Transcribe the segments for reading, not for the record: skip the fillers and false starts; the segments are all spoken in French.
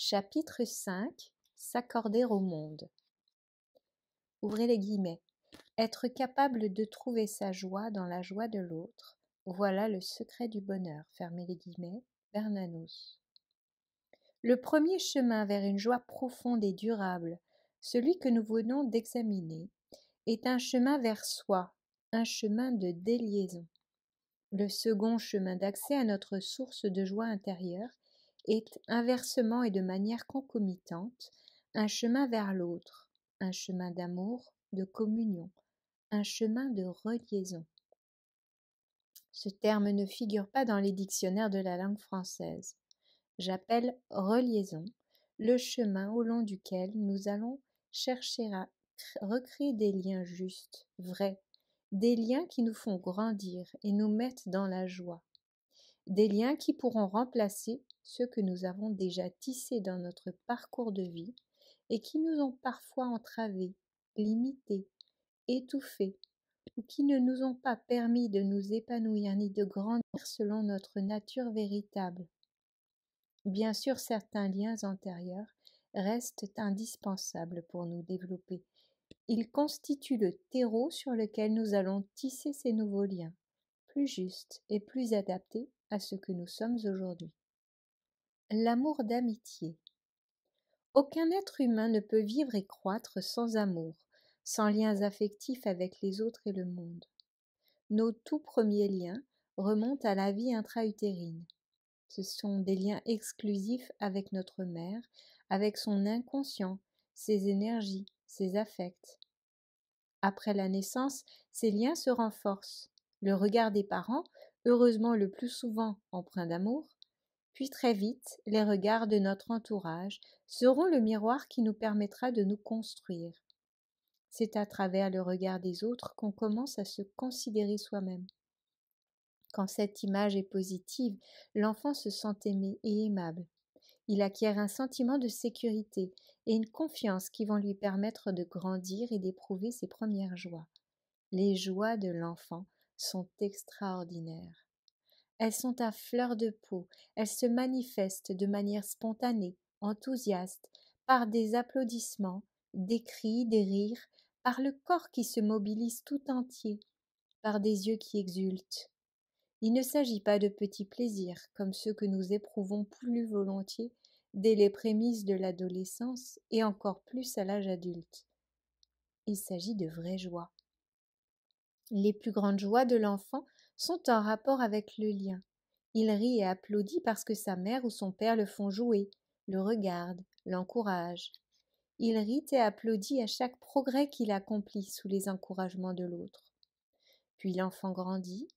Chapitre 5. S'accorder au monde. Ouvrez les guillemets. Être capable de trouver sa joie dans la joie de l'autre, voilà le secret du bonheur. Fermez les guillemets. Bernanos. Le premier chemin vers une joie profonde et durable, celui que nous venons d'examiner, est un chemin vers soi, un chemin de déliaison. Le second chemin d'accès à notre source de joie intérieure est inversement et de manière concomitante un chemin vers l'autre, un chemin d'amour, de communion, un chemin de reliaison. Ce terme ne figure pas dans les dictionnaires de la langue française. J'appelle reliaison le chemin au long duquel nous allons chercher à recréer des liens justes, vrais, des liens qui nous font grandir et nous mettent dans la joie. Des liens qui pourront remplacer ceux que nous avons déjà tissés dans notre parcours de vie et qui nous ont parfois entravés, limités, étouffés, ou qui ne nous ont pas permis de nous épanouir ni de grandir selon notre nature véritable. Bien sûr, certains liens antérieurs restent indispensables pour nous développer. Ils constituent le terreau sur lequel nous allons tisser ces nouveaux liens, plus justes et plus adaptés à ce que nous sommes aujourd'hui. L'amour d'amitié. Aucun être humain ne peut vivre et croître sans amour, sans liens affectifs avec les autres et le monde. Nos tout premiers liens remontent à la vie intra-utérine. Ce sont des liens exclusifs avec notre mère, avec son inconscient, ses énergies, ses affects. Après la naissance, ces liens se renforcent. Le regard des parents, heureusement le plus souvent empreint d'amour, puis très vite, les regards de notre entourage seront le miroir qui nous permettra de nous construire. C'est à travers le regard des autres qu'on commence à se considérer soi-même. Quand cette image est positive, l'enfant se sent aimé et aimable. Il acquiert un sentiment de sécurité et une confiance qui vont lui permettre de grandir et d'éprouver ses premières joies. Les joies de l'enfant sont extraordinaires. Elles sont à fleur de peau, elles se manifestent de manière spontanée, enthousiaste, par des applaudissements, des cris, des rires, par le corps qui se mobilise tout entier, par des yeux qui exultent. Il ne s'agit pas de petits plaisirs comme ceux que nous éprouvons plus volontiers dès les prémices de l'adolescence et encore plus à l'âge adulte. Il s'agit de vraies joies. Les plus grandes joies de l'enfant sont en rapport avec le lien. Il rit et applaudit parce que sa mère ou son père le font jouer, le regardent, l'encouragent. Il rit et applaudit à chaque progrès qu'il accomplit sous les encouragements de l'autre. Puis l'enfant grandit,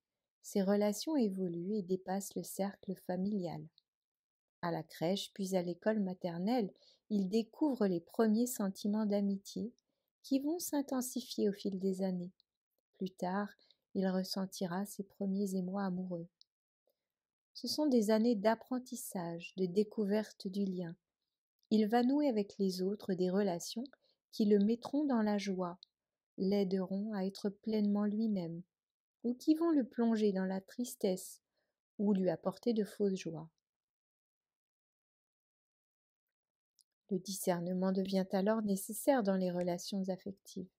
ses relations évoluent et dépassent le cercle familial. À la crèche puis à l'école maternelle, il découvre les premiers sentiments d'amitié qui vont s'intensifier au fil des années. Plus tard, il ressentira ses premiers émois amoureux. Ce sont des années d'apprentissage, de découverte du lien. Il va nouer avec les autres des relations qui le mettront dans la joie, l'aideront à être pleinement lui-même, ou qui vont le plonger dans la tristesse ou lui apporter de fausses joies. Le discernement devient alors nécessaire dans les relations affectives.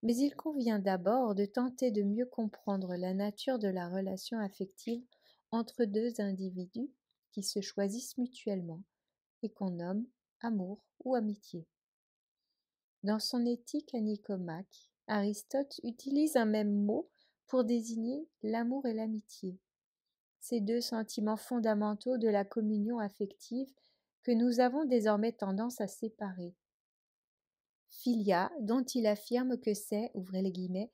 Mais il convient d'abord de tenter de mieux comprendre la nature de la relation affective entre deux individus qui se choisissent mutuellement et qu'on nomme amour ou amitié. Dans son éthique à Nicomaque, Aristote utilise un même mot pour désigner l'amour et l'amitié, ces deux sentiments fondamentaux de la communion affective que nous avons désormais tendance à séparer. Philia, dont il affirme que c'est, ouvrez les guillemets,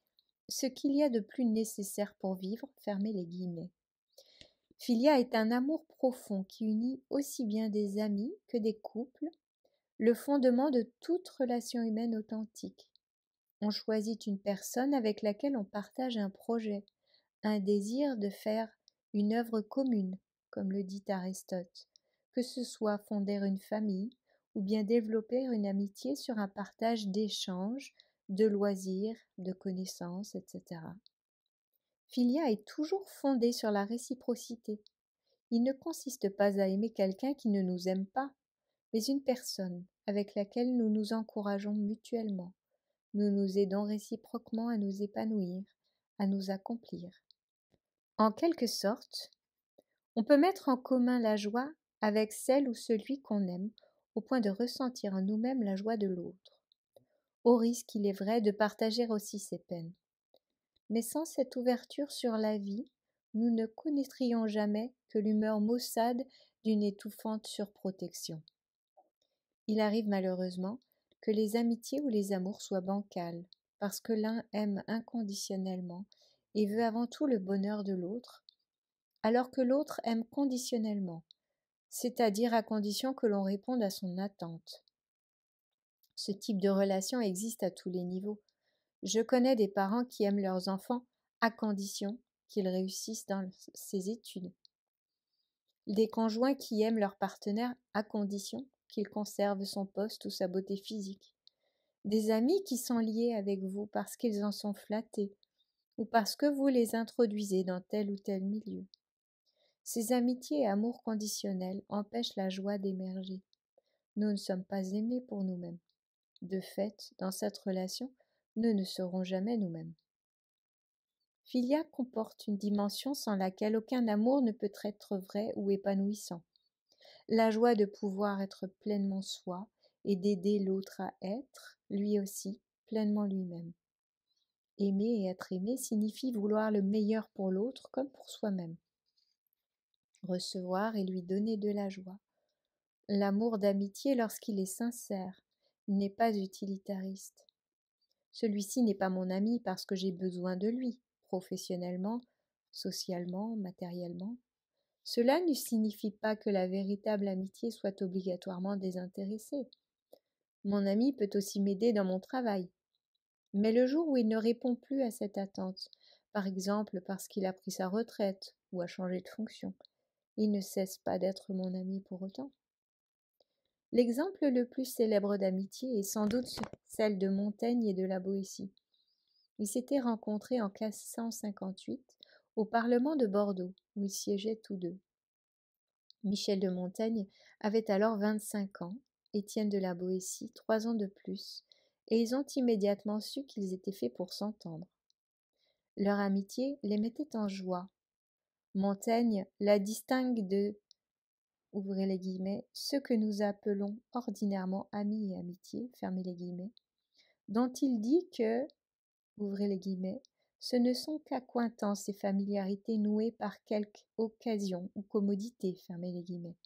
ce qu'il y a de plus nécessaire pour vivre, fermez les guillemets. Philia est un amour profond qui unit aussi bien des amis que des couples, le fondement de toute relation humaine authentique. On choisit une personne avec laquelle on partage un projet, un désir de faire une œuvre commune, comme le dit Aristote, que ce soit fonder une famille ou bien développer une amitié sur un partage d'échanges, de loisirs, de connaissances, etc. Philia est toujours fondée sur la réciprocité. Il ne consiste pas à aimer quelqu'un qui ne nous aime pas, mais une personne avec laquelle nous nous encourageons mutuellement, nous nous aidons réciproquement à nous épanouir, à nous accomplir. En quelque sorte, on peut mettre en commun la joie avec celle ou celui qu'on aime, au point de ressentir en nous-mêmes la joie de l'autre, au risque, il est vrai, de partager aussi ses peines. Mais sans cette ouverture sur la vie, nous ne connaîtrions jamais que l'humeur maussade d'une étouffante surprotection. Il arrive malheureusement que les amitiés ou les amours soient bancales, parce que l'un aime inconditionnellement et veut avant tout le bonheur de l'autre, alors que l'autre aime conditionnellement, c'est-à-dire à condition que l'on réponde à son attente. Ce type de relation existe à tous les niveaux. Je connais des parents qui aiment leurs enfants à condition qu'ils réussissent dans ses études. Des conjoints qui aiment leur partenaire à condition qu'il conserve son poste ou sa beauté physique. Des amis qui sont liés avec vous parce qu'ils en sont flattés ou parce que vous les introduisez dans tel ou tel milieu. Ces amitiés et amours conditionnels empêchent la joie d'émerger. Nous ne sommes pas aimés pour nous-mêmes. De fait, dans cette relation, nous ne serons jamais nous-mêmes. Philia comporte une dimension sans laquelle aucun amour ne peut être vrai ou épanouissant. La joie de pouvoir être pleinement soi et d'aider l'autre à être, lui aussi, pleinement lui-même. Aimer et être aimé signifie vouloir le meilleur pour l'autre comme pour soi-même. Recevoir et lui donner de la joie. L'amour d'amitié, lorsqu'il est sincère, n'est pas utilitariste. Celui-ci n'est pas mon ami parce que j'ai besoin de lui, professionnellement, socialement, matériellement. Cela ne signifie pas que la véritable amitié soit obligatoirement désintéressée. Mon ami peut aussi m'aider dans mon travail. Mais le jour où il ne répond plus à cette attente, par exemple parce qu'il a pris sa retraite ou a changé de fonction, il ne cesse pas d'être mon ami pour autant. L'exemple le plus célèbre d'amitié est sans doute celle de Montaigne et de la Boétie. Ils s'étaient rencontrés en 1558 au Parlement de Bordeaux, où ils siégeaient tous deux. Michel de Montaigne avait alors 25 ans, Étienne de la Boétie 3 ans de plus, et ils ont immédiatement su qu'ils étaient faits pour s'entendre. Leur amitié les mettait en joie. Montaigne la distingue de, ouvrez les guillemets, ceux que nous appelons ordinairement amis et amitié, fermez les guillemets, dont il dit que, ouvrez les guillemets, ce ne sont qu'accointances et familiarités nouées par quelque occasion ou commodité, fermez les guillemets.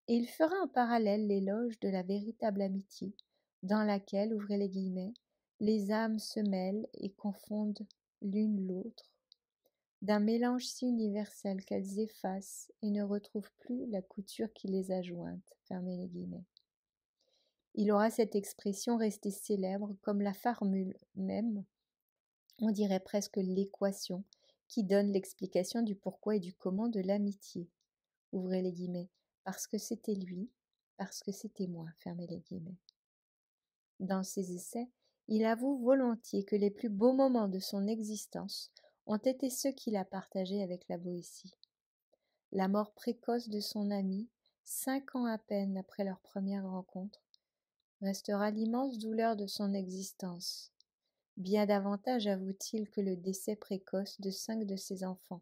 Et il fera en parallèle l'éloge de la véritable amitié, dans laquelle, ouvrez les guillemets, les âmes se mêlent et confondent l'une l'autre, d'un mélange si universel qu'elles effacent et ne retrouvent plus la couture qui les a jointes, fermez les guillemets. Il aura cette expression restée célèbre comme la formule même, on dirait presque l'équation, qui donne l'explication du pourquoi et du comment de l'amitié, ouvrez les guillemets, parce que c'était lui, parce que c'était moi, fermez les guillemets. Dans ses essais, il avoue volontiers que les plus beaux moments de son existence ont été ceux qu'il a partagés avec la Boétie. La mort précoce de son ami, 5 ans à peine après leur première rencontre, restera l'immense douleur de son existence, bien davantage avoue-t-il que le décès précoce de 5 de ses enfants.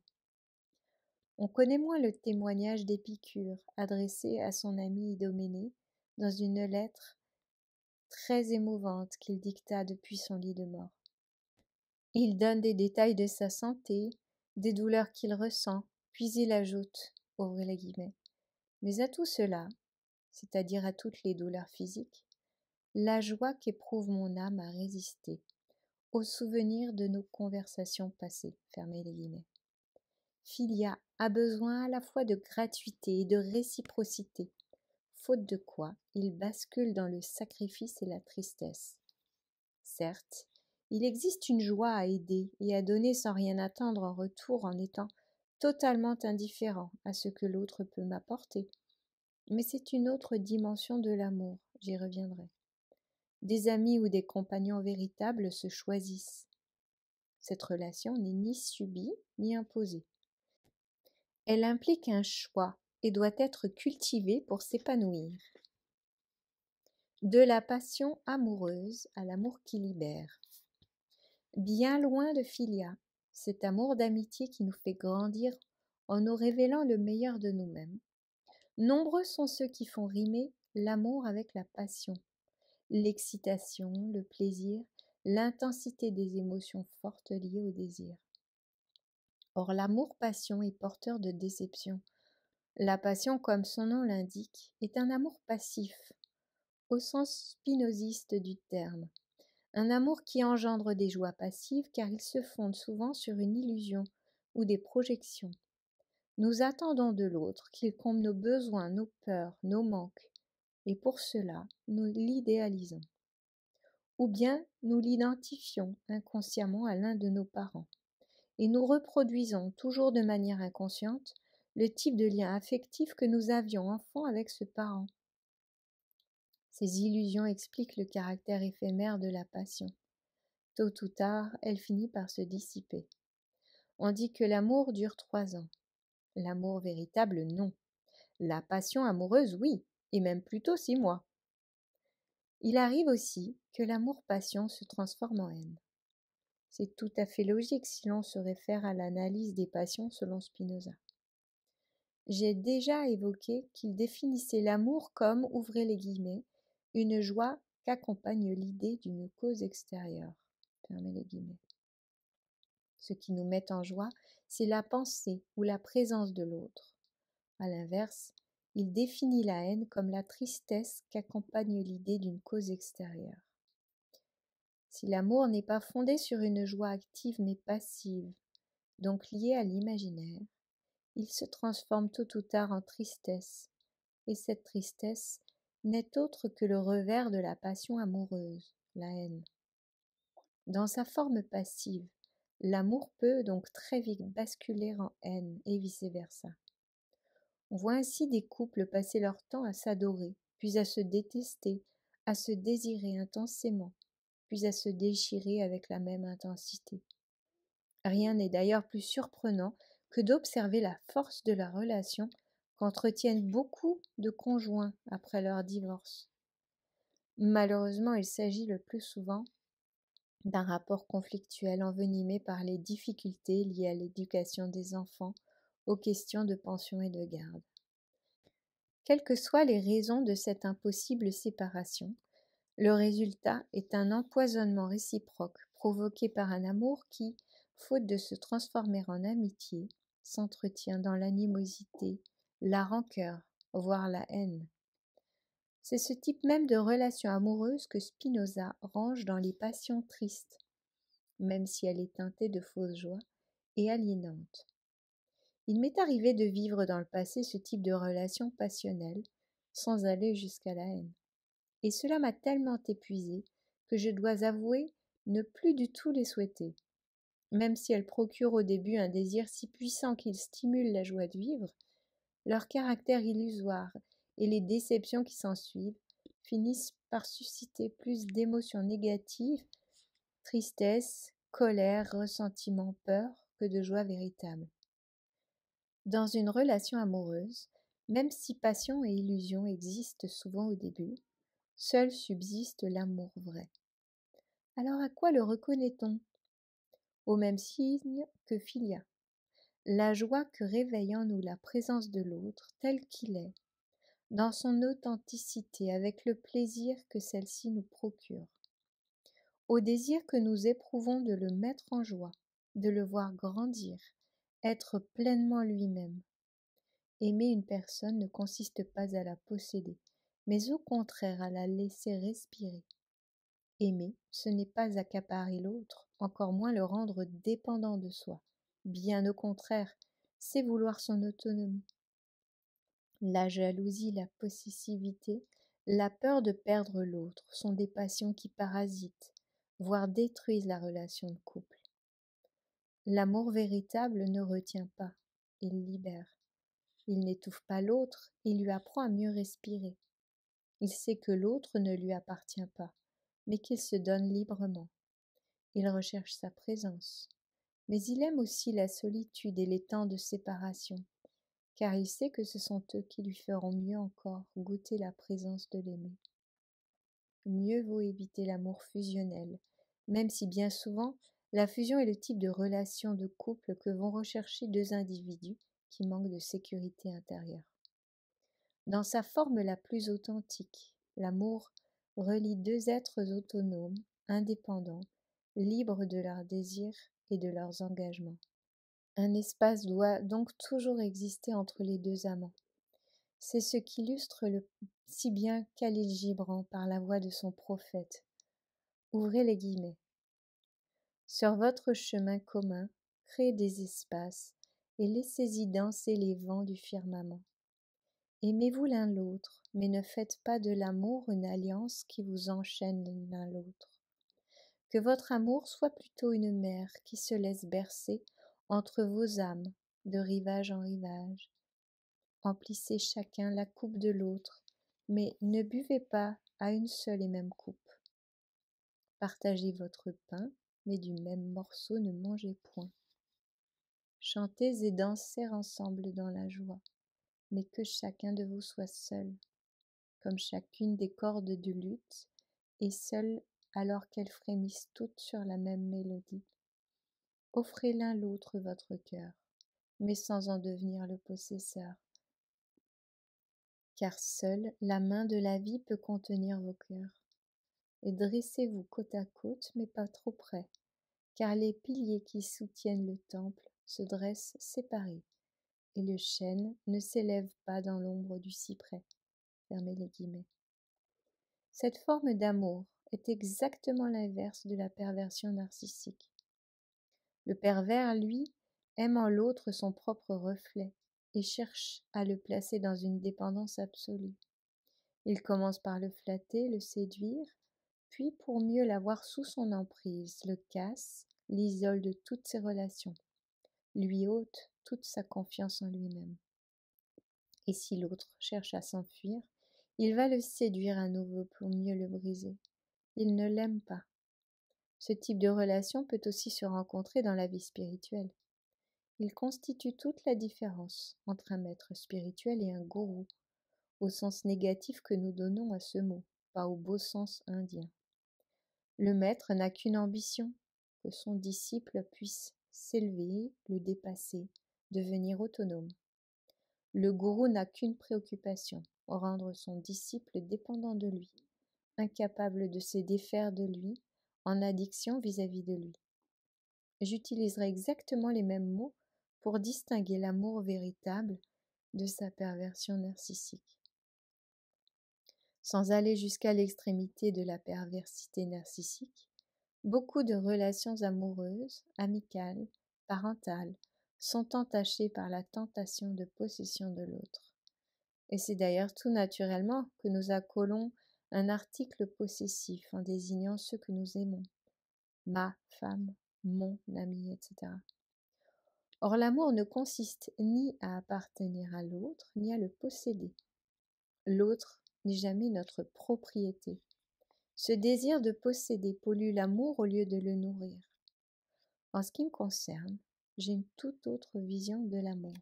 On connaît moins le témoignage d'Épicure adressé à son ami Idoménée dans une lettre très émouvante qu'il dicta depuis son lit de mort. Il donne des détails de sa santé, des douleurs qu'il ressent, puis il ajoute, ouvrez les guillemets, mais à tout cela, c'est-à-dire à toutes les douleurs physiques, la joie qu'éprouve mon âme à résister, au souvenir de nos conversations passées, fermez les guillemets. Philia a besoin à la fois de gratuité et de réciprocité, faute de quoi il bascule dans le sacrifice et la tristesse. Certes, il existe une joie à aider et à donner sans rien attendre en retour en étant totalement indifférent à ce que l'autre peut m'apporter. Mais c'est une autre dimension de l'amour, j'y reviendrai. Des amis ou des compagnons véritables se choisissent. Cette relation n'est ni subie ni imposée. Elle implique un choix et doit être cultivée pour s'épanouir. De la passion amoureuse à l'amour qui libère. Bien loin de Philia, cet amour d'amitié qui nous fait grandir en nous révélant le meilleur de nous-mêmes. Nombreux sont ceux qui font rimer l'amour avec la passion, l'excitation, le plaisir, l'intensité des émotions fortes liées au désir. Or, l'amour-passion est porteur de déception. La passion, comme son nom l'indique, est un amour passif, au sens spinoziste du terme. Un amour qui engendre des joies passives car il se fonde souvent sur une illusion ou des projections. Nous attendons de l'autre qu'il comble nos besoins, nos peurs, nos manques, et pour cela, nous l'idéalisons. Ou bien nous l'identifions inconsciemment à l'un de nos parents, et nous reproduisons toujours de manière inconsciente le type de lien affectif que nous avions enfant avec ce parent. Ces illusions expliquent le caractère éphémère de la passion. Tôt ou tard, elle finit par se dissiper. On dit que l'amour dure 3 ans. L'amour véritable, non. La passion amoureuse, oui, et même plutôt 6 mois. Il arrive aussi que l'amour-passion se transforme en haine. C'est tout à fait logique si l'on se réfère à l'analyse des passions selon Spinoza. J'ai déjà évoqué qu'il définissait l'amour comme, ouvrez les guillemets, une joie qu'accompagne l'idée d'une cause extérieure. Fermez les guillemets. Ce qui nous met en joie, c'est la pensée ou la présence de l'autre. À l'inverse, il définit la haine comme la tristesse qu'accompagne l'idée d'une cause extérieure. Si l'amour n'est pas fondé sur une joie active mais passive, donc liée à l'imaginaire, il se transforme tôt ou tard en tristesse, et cette tristesse n'est autre que le revers de la passion amoureuse, la haine. Dans sa forme passive, l'amour peut donc très vite basculer en haine et vice-versa. On voit ainsi des couples passer leur temps à s'adorer, puis à se détester, à se désirer intensément, puis à se déchirer avec la même intensité. Rien n'est d'ailleurs plus surprenant que d'observer la force de la relation qu'entretiennent beaucoup de conjoints après leur divorce. Malheureusement, il s'agit le plus souvent d'un rapport conflictuel envenimé par les difficultés liées à l'éducation des enfants, aux questions de pension et de garde. Quelles que soient les raisons de cette impossible séparation, le résultat est un empoisonnement réciproque provoqué par un amour qui, faute de se transformer en amitié, s'entretient dans l'animosité, la rancœur, voire la haine. C'est ce type même de relation amoureuse que Spinoza range dans les passions tristes, même si elle est teintée de fausse joie et aliénante. Il m'est arrivé de vivre dans le passé ce type de relation passionnelle, sans aller jusqu'à la haine. Et cela m'a tellement épuisée que je dois avouer ne plus du tout les souhaiter. Même si elles procurent au début un désir si puissant qu'il stimule la joie de vivre, leur caractère illusoire et les déceptions qui s'ensuivent finissent par susciter plus d'émotions négatives, tristesse, colère, ressentiment, peur, que de joie véritable. Dans une relation amoureuse, même si passion et illusion existent souvent au début, seul subsiste l'amour vrai. Alors à quoi le reconnaît-on? Au même signe que Philia, la joie que réveille en nous la présence de l'autre tel qu'il est, dans son authenticité avec le plaisir que celle-ci nous procure, au désir que nous éprouvons de le mettre en joie, de le voir grandir, être pleinement lui-même. Aimer une personne ne consiste pas à la posséder, mais au contraire à la laisser respirer. Aimer, ce n'est pas accaparer l'autre, encore moins le rendre dépendant de soi. Bien au contraire, c'est vouloir son autonomie. La jalousie, la possessivité, la peur de perdre l'autre sont des passions qui parasitent, voire détruisent la relation de couple. L'amour véritable ne retient pas, il libère. Il n'étouffe pas l'autre, il lui apprend à mieux respirer. Il sait que l'autre ne lui appartient pas, mais qu'il se donne librement. Il recherche sa présence, mais il aime aussi la solitude et les temps de séparation, car il sait que ce sont eux qui lui feront mieux encore goûter la présence de l'aimé. mieux vaut éviter l'amour fusionnel, même si bien souvent, la fusion est le type de relation de couple que vont rechercher deux individus qui manquent de sécurité intérieure. Dans sa forme la plus authentique, l'amour relie deux êtres autonomes, indépendants, libres de leurs désirs et de leurs engagements. Un espace doit donc toujours exister entre les deux amants. C'est ce qu'illustre si bien Khalil Gibran par la voix de son prophète. Ouvrez les guillemets. Sur votre chemin commun, créez des espaces et laissez-y danser les vents du firmament. Aimez-vous l'un l'autre, mais ne faites pas de l'amour une alliance qui vous enchaîne l'un l'autre. Que votre amour soit plutôt une mer qui se laisse bercer entre vos âmes de rivage en rivage. Emplissez chacun la coupe de l'autre, mais ne buvez pas à une seule et même coupe. Partagez votre pain, mais du même morceau ne mangez point. Chantez et dansez ensemble dans la joie, mais que chacun de vous soit seul, comme chacune des cordes du luth, et seule alors qu'elles frémissent toutes sur la même mélodie. Offrez l'un l'autre votre cœur, mais sans en devenir le possesseur, car seule la main de la vie peut contenir vos cœurs. Et dressez-vous côte à côte, mais pas trop près, car les piliers qui soutiennent le temple se dressent séparés, et le chêne ne s'élève pas dans l'ombre du cyprès. Fermez les guillemets. Cette forme d'amour est exactement l'inverse de la perversion narcissique. Le pervers, lui, aime en l'autre son propre reflet et cherche à le placer dans une dépendance absolue. Il commence par le flatter, le séduire, puis pour mieux l'avoir sous son emprise, le casse, l'isole de toutes ses relations, lui ôte toute sa confiance en lui-même. Et si l'autre cherche à s'enfuir, il va le séduire à nouveau pour mieux le briser. Il ne l'aime pas. Ce type de relation peut aussi se rencontrer dans la vie spirituelle. Il constitue toute la différence entre un maître spirituel et un gourou, au sens négatif que nous donnons à ce mot, pas au beau sens indien. Le maître n'a qu'une ambition, que son disciple puisse s'élever, le dépasser, devenir autonome. Le gourou n'a qu'une préoccupation, rendre son disciple dépendant de lui, incapable de se défaire de lui, en addiction vis-à-vis de lui. J'utiliserai exactement les mêmes mots pour distinguer l'amour véritable de sa perversion narcissique. Sans aller jusqu'à l'extrémité de la perversité narcissique, beaucoup de relations amoureuses, amicales, parentales, sont entachées par la tentation de possession de l'autre. Et c'est d'ailleurs tout naturellement que nous accolons un article possessif en désignant ceux que nous aimons. Ma femme, mon ami, etc. Or, l'amour ne consiste ni à appartenir à l'autre, ni à le posséder. L'autre n'est jamais notre propriété. Ce désir de posséder pollue l'amour au lieu de le nourrir. En ce qui me concerne, j'ai une toute autre vision de l'amour.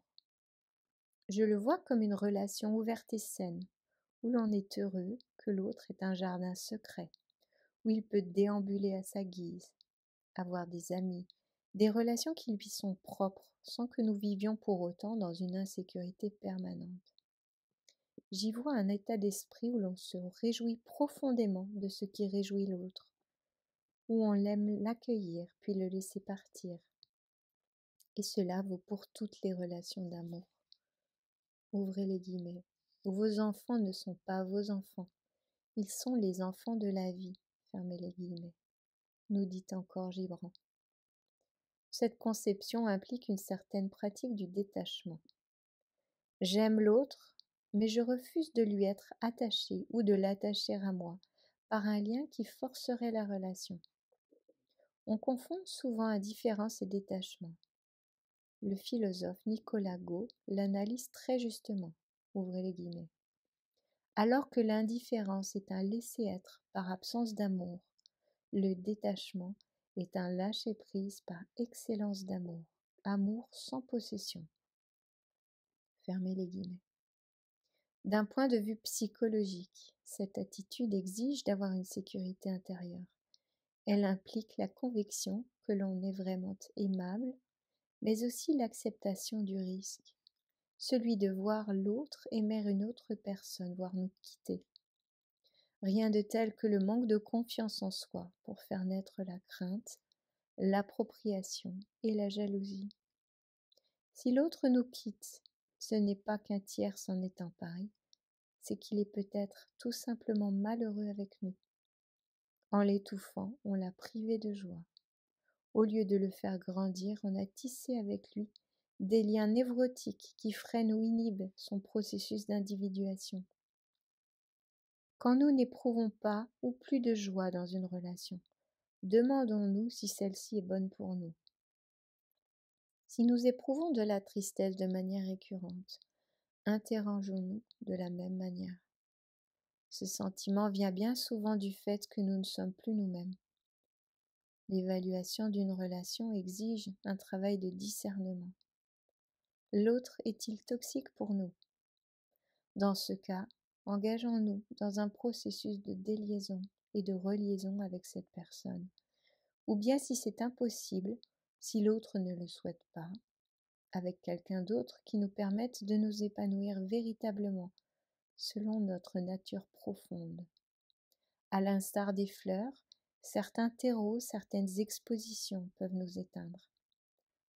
Je le vois comme une relation ouverte et saine, où l'on est heureux que l'autre est un jardin secret, où il peut déambuler à sa guise, avoir des amis, des relations qui lui sont propres, sans que nous vivions pour autant dans une insécurité permanente. J'y vois un état d'esprit où l'on se réjouit profondément de ce qui réjouit l'autre, où on l'aime l'accueillir puis le laisser partir. Et cela vaut pour toutes les relations d'amour. Ouvrez les guillemets. Vos enfants ne sont pas vos enfants. Ils sont les enfants de la vie. Fermez les guillemets. Nous dit encore Gibran. Cette conception implique une certaine pratique du détachement. J'aime l'autre, mais je refuse de lui être attaché ou de l'attacher à moi par un lien qui forcerait la relation. On confond souvent indifférence et détachement. Le philosophe Nicolas Gau l'analyse très justement. Ouvrez les guillemets. Alors que l'indifférence est un laisser-être par absence d'amour, le détachement est un lâcher-prise par excellence d'amour, amour sans possession. Fermez les guillemets. D'un point de vue psychologique, cette attitude exige d'avoir une sécurité intérieure. Elle implique la conviction que l'on est vraiment aimable, mais aussi l'acceptation du risque, celui de voir l'autre aimer une autre personne, voire nous quitter. Rien de tel que le manque de confiance en soi pour faire naître la crainte, l'appropriation et la jalousie. Si l'autre nous quitte, ce n'est pas qu'un tiers s'en est emparé, c'est qu'il est peut-être tout simplement malheureux avec nous. En l'étouffant, on l'a privé de joie. Au lieu de le faire grandir, on a tissé avec lui des liens névrotiques qui freinent ou inhibent son processus d'individuation. Quand nous n'éprouvons pas ou plus de joie dans une relation, demandons-nous si celle-ci est bonne pour nous. Si nous éprouvons de la tristesse de manière récurrente, interrogeons-nous de la même manière. Ce sentiment vient bien souvent du fait que nous ne sommes plus nous-mêmes. L'évaluation d'une relation exige un travail de discernement. L'autre est-il toxique pour nous? Dans ce cas, engageons-nous dans un processus de déliaison et de reliaison avec cette personne. Ou bien, si c'est impossible, si l'autre ne le souhaite pas, avec quelqu'un d'autre qui nous permette de nous épanouir véritablement selon notre nature profonde. À l'instar des fleurs, certains terreaux, certaines expositions peuvent nous éteindre.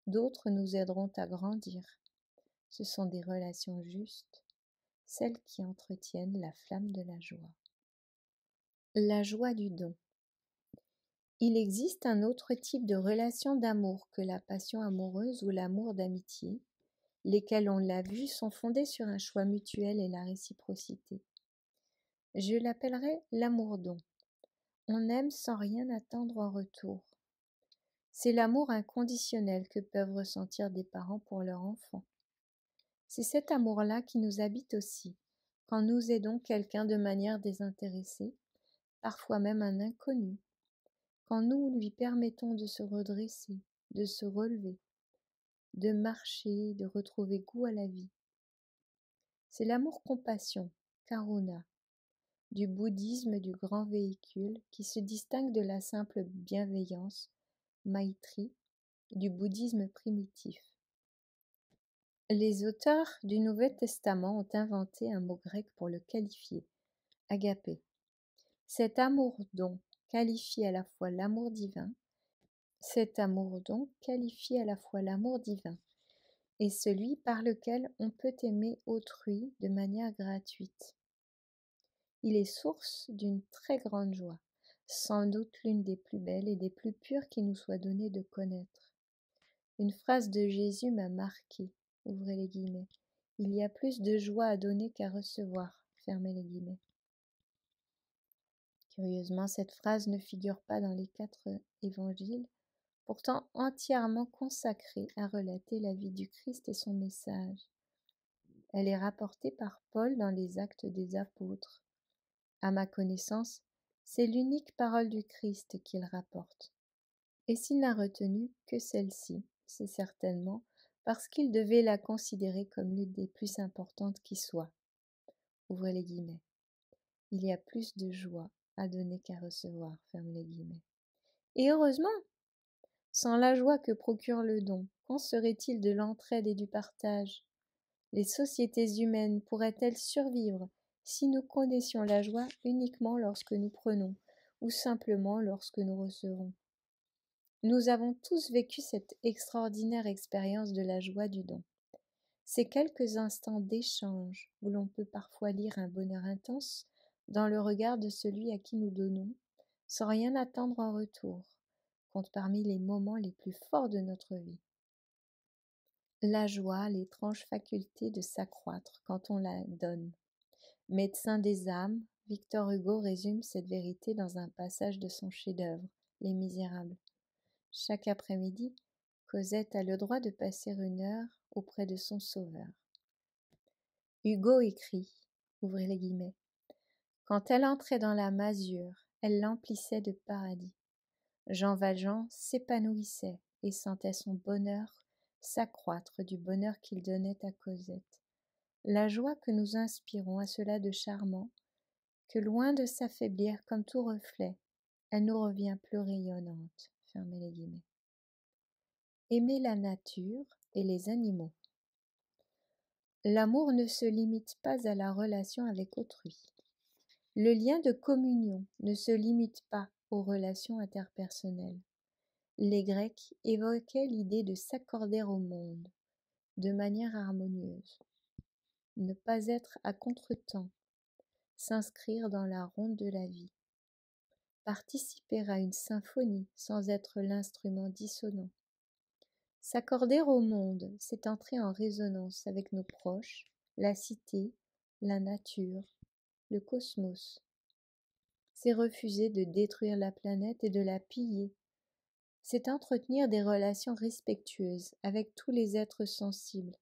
D'autres nous aideront à grandir. Ce sont des relations justes, celles qui entretiennent la flamme de la joie. La joie du don. Il existe un autre type de relation d'amour que la passion amoureuse ou l'amour d'amitié, lesquels, on l'a vu, sont fondés sur un choix mutuel et la réciprocité. Je l'appellerai l'amour-don. On aime sans rien attendre en retour. C'est l'amour inconditionnel que peuvent ressentir des parents pour leur enfant. C'est cet amour-là qui nous habite aussi, quand nous aidons quelqu'un de manière désintéressée, parfois même un inconnu, quand nous lui permettons de se redresser, de se relever, de marcher, de retrouver goût à la vie. C'est l'amour-compassion, karuna, du bouddhisme du grand véhicule qui se distingue de la simple bienveillance, maitri, du bouddhisme primitif. Les auteurs du Nouveau Testament ont inventé un mot grec pour le qualifier, agapé. Cet amour-don qualifie à la fois l'amour divin, et celui par lequel on peut aimer autrui de manière gratuite. Il est source d'une très grande joie, sans doute l'une des plus belles et des plus pures qui nous soit donné de connaître. Une phrase de Jésus m'a marqué, ouvrez les guillemets. Il y a plus de joie à donner qu'à recevoir, fermez les guillemets. Curieusement, cette phrase ne figure pas dans les 4 évangiles, pourtant entièrement consacrée à relater la vie du Christ et son message. Elle est rapportée par Paul dans les Actes des Apôtres. À ma connaissance, c'est l'unique parole du Christ qu'il rapporte. Et s'il n'a retenu que celle-ci, c'est certainement parce qu'il devait la considérer comme l'une des plus importantes qui soit. Ouvrez les guillemets. Il y a plus de joie à donner qu'à recevoir, ferme les guillemets. Et heureusement, sans la joie que procure le don, qu'en serait-il de l'entraide et du partage? Les sociétés humaines pourraient-elles survivre si nous connaissions la joie uniquement lorsque nous prenons, ou simplement lorsque nous recevons? Nous avons tous vécu cette extraordinaire expérience de la joie du don. Ces quelques instants d'échange où l'on peut parfois lire un bonheur intense dans le regard de celui à qui nous donnons, sans rien attendre en retour, comptent parmi les moments les plus forts de notre vie. La joie, l'étrange faculté de s'accroître quand on la donne. Médecin des âmes, Victor Hugo résume cette vérité dans un passage de son chef-d'œuvre, Les Misérables. Chaque après-midi, Cosette a le droit de passer une heure auprès de son sauveur. Hugo écrit, ouvrez les guillemets, quand elle entrait dans la masure, elle l'emplissait de paradis. Jean Valjean s'épanouissait et sentait son bonheur s'accroître du bonheur qu'il donnait à Cosette. La joie que nous inspirons a cela de charmant, que loin de s'affaiblir comme tout reflet, elle nous revient plus rayonnante. Fermez les guillemets. Aimer la nature et les animaux. L'amour ne se limite pas à la relation avec autrui. Le lien de communion ne se limite pas aux relations interpersonnelles. Les Grecs évoquaient l'idée de s'accorder au monde de manière harmonieuse, ne pas être à contretemps, s'inscrire dans la ronde de la vie, participer à une symphonie sans être l'instrument dissonant. S'accorder au monde, c'est entrer en résonance avec nos proches, la cité, la nature, le cosmos. C'est refuser de détruire la planète et de la piller. C'est entretenir des relations respectueuses avec tous les êtres sensibles.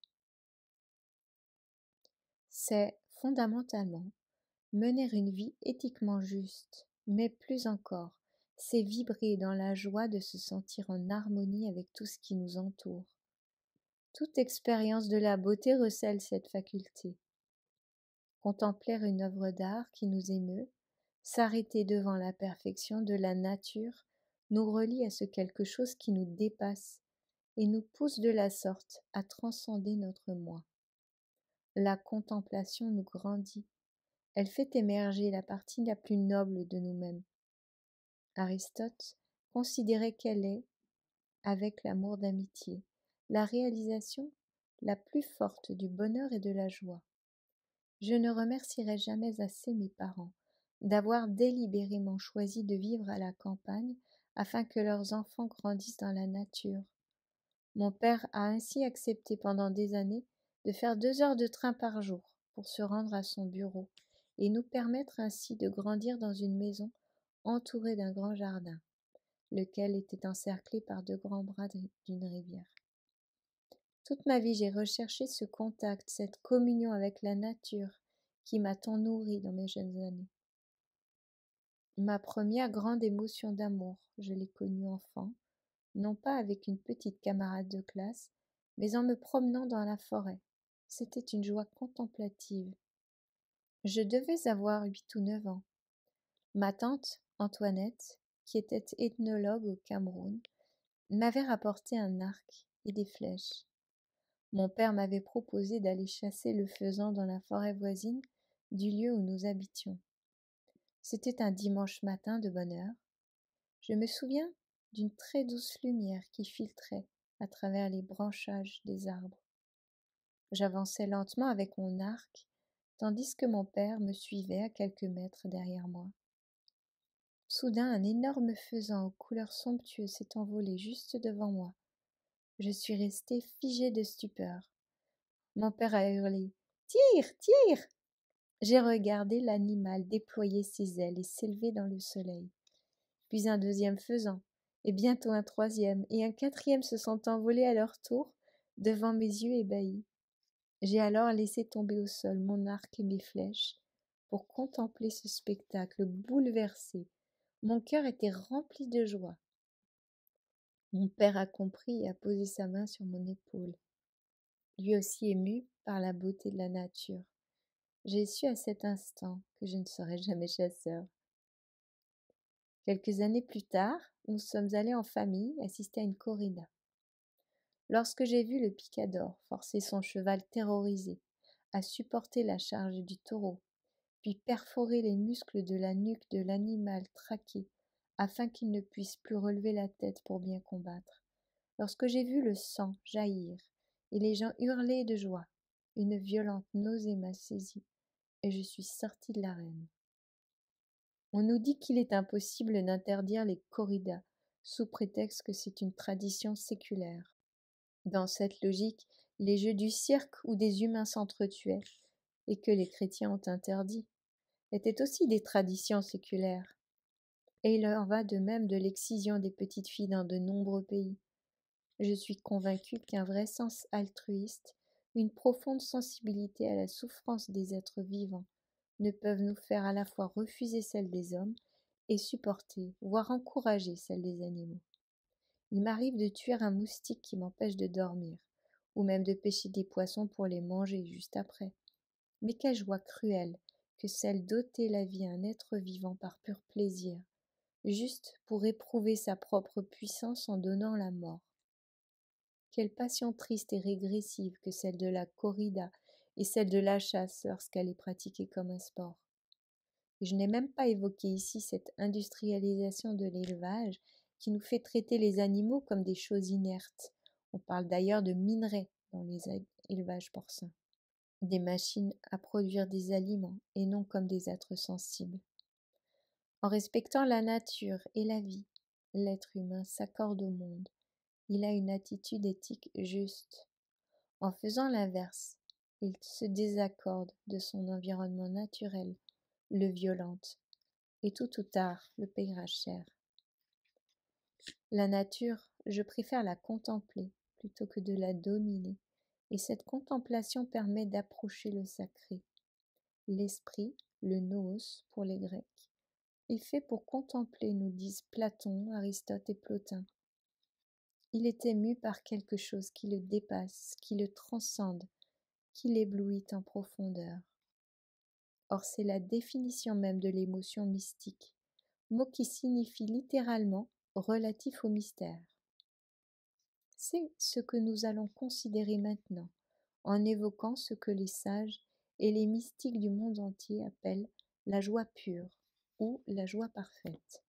C'est, fondamentalement, mener une vie éthiquement juste, mais plus encore, c'est vibrer dans la joie de se sentir en harmonie avec tout ce qui nous entoure. Toute expérience de la beauté recèle cette faculté. Contempler une œuvre d'art qui nous émeut, s'arrêter devant la perfection de la nature, nous relie à ce quelque chose qui nous dépasse et nous pousse de la sorte à transcender notre moi. La contemplation nous grandit, elle fait émerger la partie la plus noble de nous-mêmes. Aristote considérait qu'elle est, avec l'amour d'amitié, la réalisation la plus forte du bonheur et de la joie. Je ne remercierai jamais assez mes parents d'avoir délibérément choisi de vivre à la campagne afin que leurs enfants grandissent dans la nature. Mon père a ainsi accepté pendant des années de faire 2 heures de train par jour pour se rendre à son bureau et nous permettre ainsi de grandir dans une maison entourée d'un grand jardin, lequel était encerclé par 2 grands bras d'une rivière. Toute ma vie, j'ai recherché ce contact, cette communion avec la nature qui m'a tant nourrie dans mes jeunes années. Ma première grande émotion d'amour, je l'ai connue enfant, non pas avec une petite camarade de classe, mais en me promenant dans la forêt. C'était une joie contemplative. Je devais avoir 8 ou 9 ans. Ma tante, Antoinette, qui était ethnologue au Cameroun, m'avait rapporté un arc et des flèches. Mon père m'avait proposé d'aller chasser le faisan dans la forêt voisine du lieu où nous habitions. C'était un dimanche matin de bonne heure. Je me souviens d'une très douce lumière qui filtrait à travers les branchages des arbres. J'avançais lentement avec mon arc, tandis que mon père me suivait à quelques mètres derrière moi. Soudain, un énorme faisan aux couleurs somptueuses s'est envolé juste devant moi. Je suis restée figée de stupeur. Mon père a hurlé « Tire, tire !» J'ai regardé l'animal déployer ses ailes et s'élever dans le soleil. Puis un deuxième faisan, et bientôt un troisième, et un quatrième se sont envolés à leur tour devant mes yeux ébahis. J'ai alors laissé tomber au sol mon arc et mes flèches pour contempler ce spectacle bouleversé. Mon cœur était rempli de joie. Mon père a compris et a posé sa main sur mon épaule, lui aussi ému par la beauté de la nature. J'ai su à cet instant que je ne serais jamais chasseur. Quelques années plus tard, nous sommes allés en famille assister à une corrida. Lorsque j'ai vu le picador forcer son cheval terrorisé à supporter la charge du taureau, puis perforer les muscles de la nuque de l'animal traqué afin qu'il ne puisse plus relever la tête pour bien combattre, lorsque j'ai vu le sang jaillir et les gens hurler de joie, une violente nausée m'a saisie et je suis sortie de l'arène. On nous dit qu'il est impossible d'interdire les corridas sous prétexte que c'est une tradition séculaire. Dans cette logique, les jeux du cirque où des humains s'entretuaient et que les chrétiens ont interdit étaient aussi des traditions séculaires. Et il en va de même de l'excision des petites filles dans de nombreux pays. Je suis convaincue qu'un vrai sens altruiste, une profonde sensibilité à la souffrance des êtres vivants, ne peuvent nous faire à la fois refuser celle des hommes et supporter, voire encourager celle des animaux. Il m'arrive de tuer un moustique qui m'empêche de dormir, ou même de pêcher des poissons pour les manger juste après. Mais quelle joie cruelle que celle d'ôter la vie à un être vivant par pur plaisir, juste pour éprouver sa propre puissance en donnant la mort. Quelle passion triste et régressive que celle de la corrida et celle de la chasse lorsqu'elle est pratiquée comme un sport. Et je n'ai même pas évoqué ici cette industrialisation de l'élevage qui nous fait traiter les animaux comme des choses inertes. On parle d'ailleurs de minerais dans les élevages porcins. Des machines à produire des aliments et non comme des êtres sensibles. En respectant la nature et la vie, l'être humain s'accorde au monde. Il a une attitude éthique juste. En faisant l'inverse, il se désaccorde de son environnement naturel, le violente, et tôt ou tard le payera cher. La nature, je préfère la contempler plutôt que de la dominer, et cette contemplation permet d'approcher le sacré. L'esprit, le nous pour les Grecs, est fait pour contempler, nous disent Platon, Aristote et Plotin. Il est ému par quelque chose qui le dépasse, qui le transcende, qui l'éblouit en profondeur. Or, c'est la définition même de l'émotion mystique, mot qui signifie littéralement relatif au mystère. C'est ce que nous allons considérer maintenant, en évoquant ce que les sages et les mystiques du monde entier appellent la joie pure ou la joie parfaite.